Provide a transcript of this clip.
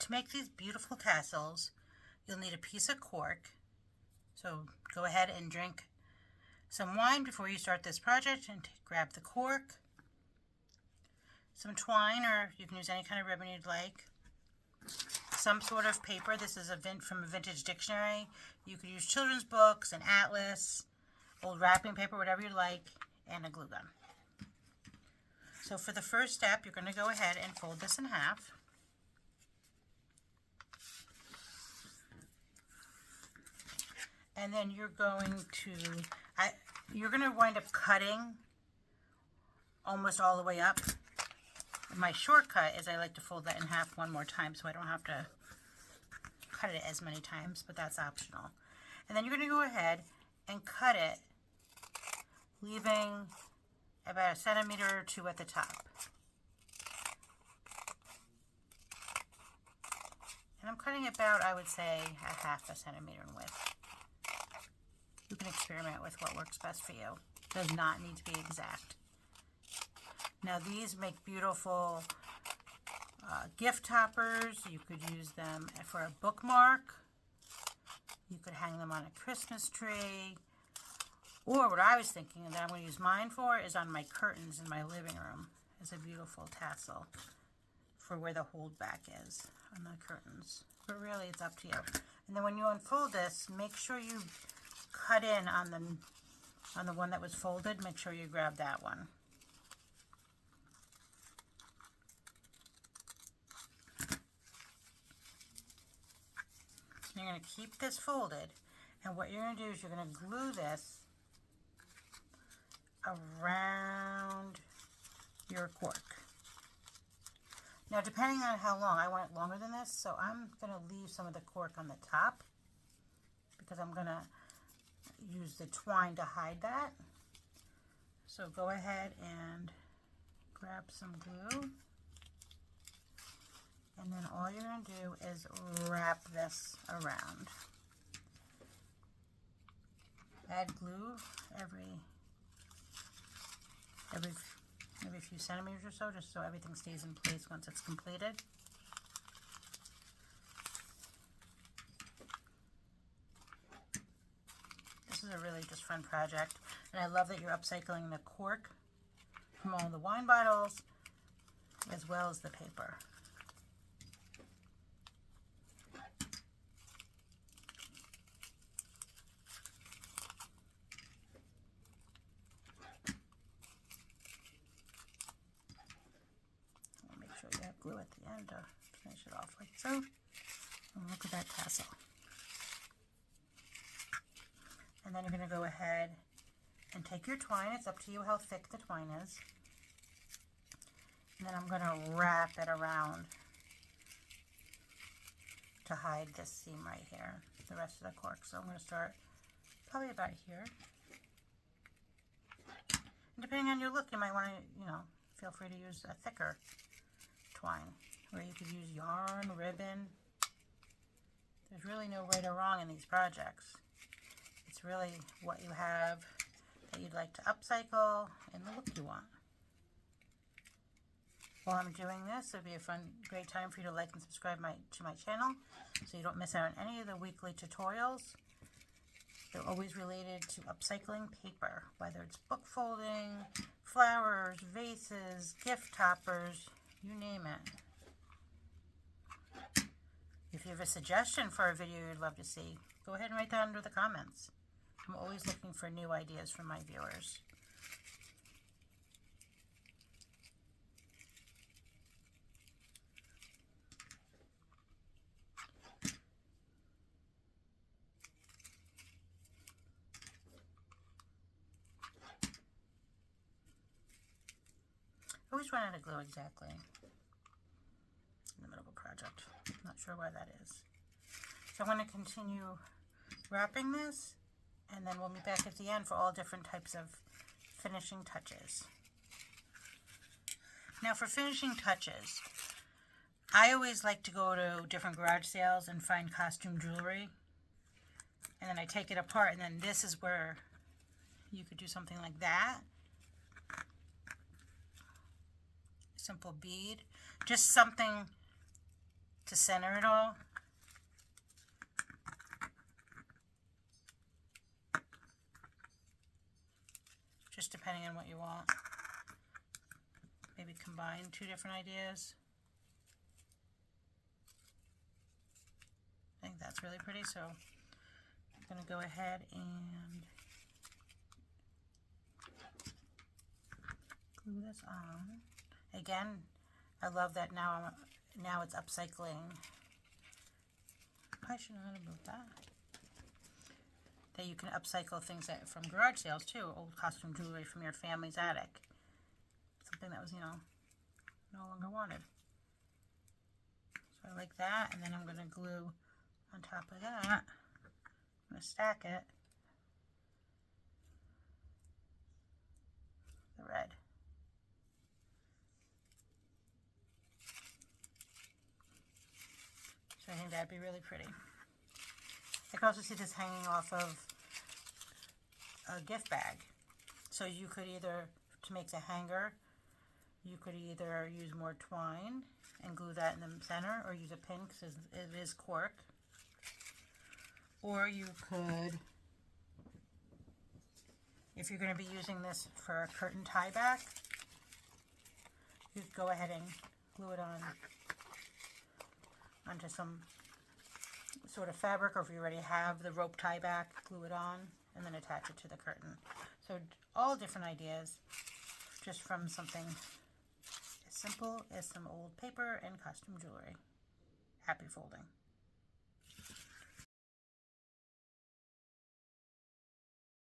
To make these beautiful tassels, you'll need a piece of cork. So go ahead and drink some wine before you start this project and grab the cork. Some twine, or you can use any kind of ribbon you'd like. Some sort of paper. This is from a vintage dictionary. You could use children's books, an atlas, old wrapping paper, whatever you like, and a glue gun. So for the first step, you're going to go ahead and fold this in half. And then you're going to wind up cutting almost all the way up. My shortcut is I like to fold that in half one more time so I don't have to cut it as many times, but that's optional. And then you're going to go ahead and cut it, leaving about 1 centimeter or 2 at the top. And I'm cutting about, I would say, a 1/2 centimeter in width. You can experiment with what works best for you. It does not need to be exact. Now these make beautiful gift toppers. You could use them for a bookmark. You could hang them on a Christmas tree. Or what I was thinking that I'm going to use mine for is on my curtains in my living room as a beautiful tassel for where the hold back is on the curtains. But really it's up to you. And then when you unfold this, make sure you cut in on the one that was folded. Make sure you grab that one. You're going to keep this folded, and what you're going to do is you're going to glue this around your cork. Now depending on how long, I want it longer than this, so I'm going to leave some of the cork on the top because I'm going to use the twine to hide that. So go ahead and grab some glue, and then all you're going to do is wrap this around. Add glue every few centimeters or so, just so everything stays in place once it's completed. This is a really just fun project, and I love that you're upcycling the cork from all the wine bottles as well as the paper. Make sure you have glue at the end to finish it off like so. And look at that tassel. And then you're going to go ahead and take your twine. It's up to you how thick the twine is. And then I'm going to wrap it around to hide this seam right here, the rest of the cork. So I'm going to start probably about here. And depending on your look, you might want to, feel free to use a thicker twine, or you could use yarn, ribbon. There's really no right or wrong in these projects. It's really what you have that you'd like to upcycle and the look you want. While I'm doing this, it'd be a great time for you to like and subscribe to my channel so you don't miss out on any of the weekly tutorials. They're always related to upcycling paper, whether it's book folding, flowers, vases, gift toppers, you name it. If you have a suggestion for a video you'd love to see, go ahead and write that under the comments. I'm always looking for new ideas from my viewers. I always run out of glue exactly in the middle of a project. Not sure why that is. So I'm going to continue wrapping this, and then we'll be back at the end for all different types of finishing touches. Now for finishing touches, I always like to go to different garage sales and find costume jewelry, and then I take it apart, and then this is where you could do something like that. Simple bead, just something to center it all. Just depending on what you want. Maybe combine two different ideas. I think that's really pretty, so I'm going to go ahead and glue this on. Again, I love that now it's upcycling. I should know how to move that. That you can upcycle things from garage sales too, old costume jewelry from your family's attic. Something that was, you know, no longer wanted. So I like that, and then I'm going to glue on top of that. I'm going to stack it. The red. So I think that'd be really pretty. I can also see this hanging off of a gift bag. So you could either, to make the hanger, you could either use more twine and glue that in the center, or use a pin because it is cork. Or you could, if you're going to be using this for a curtain tieback, you could go ahead and glue it on onto some sort of fabric, or if you already have the rope tieback, glue it on and then attach it to the curtain. So all different ideas just from something as simple as some old paper and costume jewelry. Happy folding.